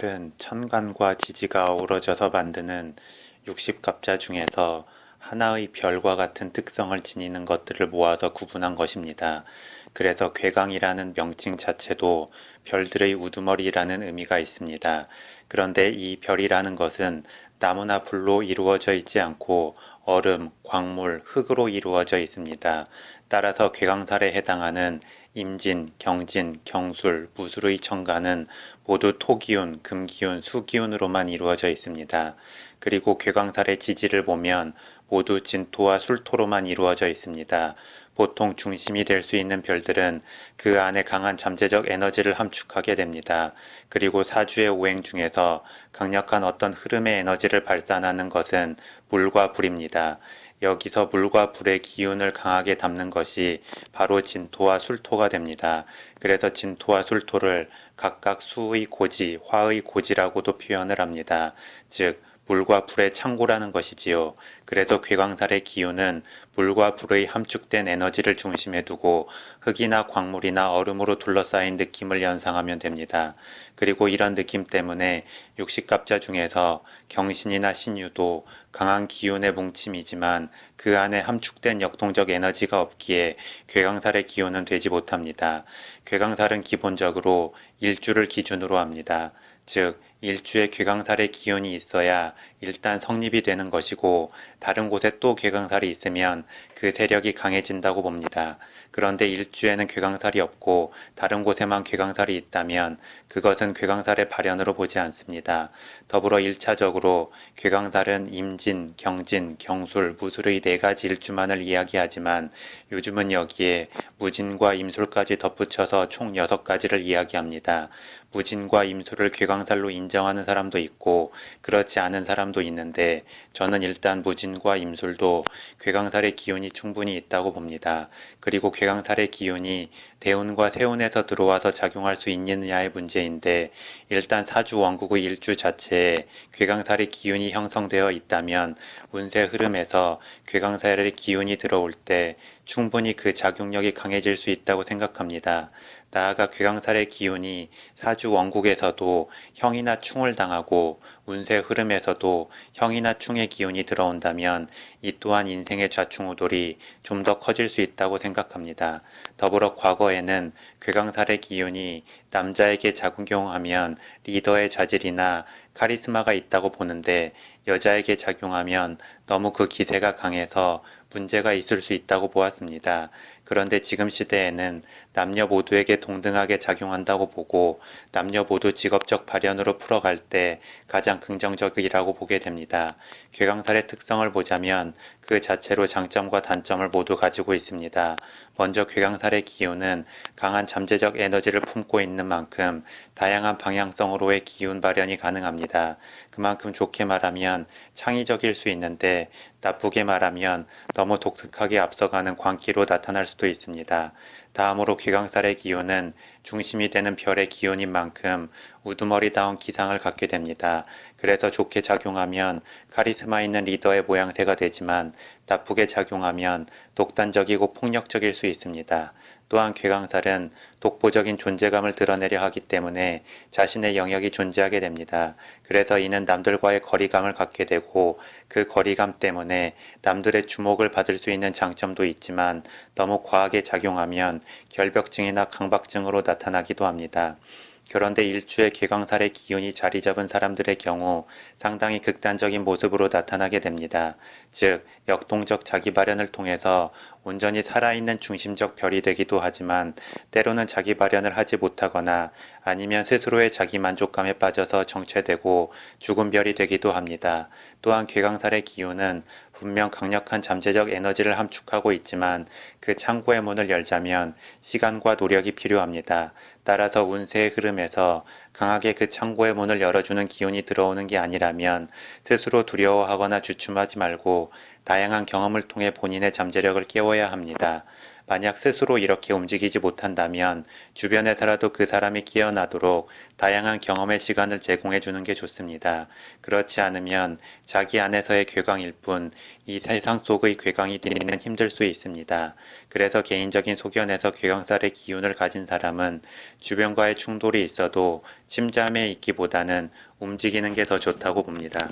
은 천간과 지지가 어우러져서 만드는 60갑자 중에서 하나의 별과 같은 특성을 지니는 것들을 모아서 구분한 것입니다. 그래서 괴강이라는 명칭 자체도 별들의 우두머리라는 의미가 있습니다. 그런데 이 별이라는 것은 나무나 불로 이루어져 있지 않고 얼음, 광물, 흙으로 이루어져 있습니다. 따라서 괴강살에 해당하는 임진, 경진, 경술, 무술의 천간은 모두 토기운, 금기운, 수기운으로만 이루어져 있습니다. 그리고 괴강살의 지지를 보면 모두 진토와 술토로만 이루어져 있습니다. 보통 중심이 될 수 있는 별들은 그 안에 강한 잠재적 에너지를 함축하게 됩니다. 그리고 사주의 오행 중에서 강력한 어떤 흐름의 에너지를 발산하는 것은 물과 불입니다. 여기서 물과 불의 기운을 강하게 담는 것이 바로 진토와 술토가 됩니다. 그래서 진토와 술토를 각각 수의 고지, 화의 고지라고도 표현을 합니다. 즉 물과 불의 창고라는 것이지요. 그래서 괴강살의 기운은 물과 불의 함축된 에너지를 중심에 두고 흙이나 광물이나 얼음으로 둘러싸인 느낌을 연상하면 됩니다. 그리고 이런 느낌 때문에 육식갑자 중에서 경신이나 신유도 강한 기운의 뭉침이지만 그 안에 함축된 역동적 에너지가 없기에 괴강살의 기운은 되지 못합니다. 괴강살은 기본적으로 일주를 기준으로 합니다. 즉 일주에 괴강살의 기운이 있어야 일단 성립이 되는 것이고 다른 곳에 또 괴강살이 있으면 그 세력이 강해진다고 봅니다. 그런데 일주에는 괴강살이 없고 다른 곳에만 괴강살이 있다면 그것은 괴강살의 발현으로 보지 않습니다. 더불어 1차적으로 괴강살은 임진, 경진, 경술, 무술의 4가지 일주만을 이야기하지만 요즘은 여기에 무진과 임술까지 덧붙여서 총 6가지를 이야기합니다. 무진과 임술을 괴강살로 인정하는 사람도 있고 그렇지 않은 사람도 있는데 저는 일단 무진과 임술도 괴강살의 기운이 충분히 있다고 봅니다. 그리고 괴강살의 기운이 대운과 세운에서 들어와서 작용할 수 있느냐의 문제인데 일단 사주 원국의 일주 자체에 괴강살의 기운이 형성되어 있다면 운세 흐름에서 괴강살의 기운이 들어올 때 충분히 그 작용력이 강해질 수 있다고 생각합니다. 나아가 괴강살의 기운이 사주 원국에서도 형이나 충을 당하고 운세 흐름에서도 형이나 충의 기운이 들어온다면 이 또한 인생의 좌충우돌이 좀 더 커질 수 있다고 생각합니다. 더불어 과거에는 괴강살의 기운이 남자에게 작용하면 리더의 자질이나 카리스마가 있다고 보는데 여자에게 작용하면 너무 그 기세가 강해서 문제가 있을 수 있다고 보았습니다. 그런데 지금 시대에는 남녀 모두에게 동등하게 작용한다고 보고 남녀 모두 직업적 발현으로 풀어갈 때 가장 긍정적이라고 보게 됩니다. 괴강살의 특성을 보자면 그 자체로 장점과 단점을 모두 가지고 있습니다. 먼저 괴강살의 기운은 강한 잠재적 에너지를 품고 있는 만큼 다양한 방향성으로의 기운 발현이 가능합니다. 그만큼 좋게 말하면 창의적일 수 있는데 나쁘게 말하면 너무 독특하게 앞서가는 광기로 나타날 수도 있습니다. 다음으로 괴강살의 기운은 중심이 되는 별의 기운인 만큼 우두머리다운 기상을 갖게 됩니다. 그래서 좋게 작용하면 카리스마 있는 리더의 모양새가 되지만 나쁘게 작용하면 독단적이고 폭력적일 수 있습니다. 또한 괴강살은 독보적인 존재감을 드러내려 하기 때문에 자신의 영역이 존재하게 됩니다. 그래서 이는 남들과의 거리감을 갖게 되고 그 거리감 때문에 남들의 주목을 받을 수 있는 장점도 있지만 너무 과하게 작용하면 결벽증이나 강박증으로 나타나기도 합니다. 그런데 일주에 괴강살의 기운이 자리 잡은 사람들의 경우 상당히 극단적인 모습으로 나타나게 됩니다. 즉, 역동적 자기 발현을 통해서 온전히 살아있는 중심적 별이 되기도 하지만 때로는 자기 발현을 하지 못하거나 아니면 스스로의 자기 만족감에 빠져서 정체되고 죽은 별이 되기도 합니다. 또한 괴강살의 기운은 분명 강력한 잠재적 에너지를 함축하고 있지만 그 창고의 문을 열자면 시간과 노력이 필요합니다. 따라서 운세의 흐름에서 강하게 그 창고의 문을 열어주는 기운이 들어오는 게 아니라면 스스로 두려워하거나 주춤하지 말고 다양한 경험을 통해 본인의 잠재력을 깨워야 합니다. 만약 스스로 이렇게 움직이지 못한다면 주변에서라도 그 사람이 깨어나도록 다양한 경험의 시간을 제공해 주는 게 좋습니다. 그렇지 않으면 자기 안에서의 괴강일 뿐 이 세상 속의 괴강이 되기는 힘들 수 있습니다. 그래서 개인적인 소견에서 괴강살의 기운을 가진 사람은 주변과의 충돌이 있어도 침잠해 있기보다는 움직이는 게 더 좋다고 봅니다.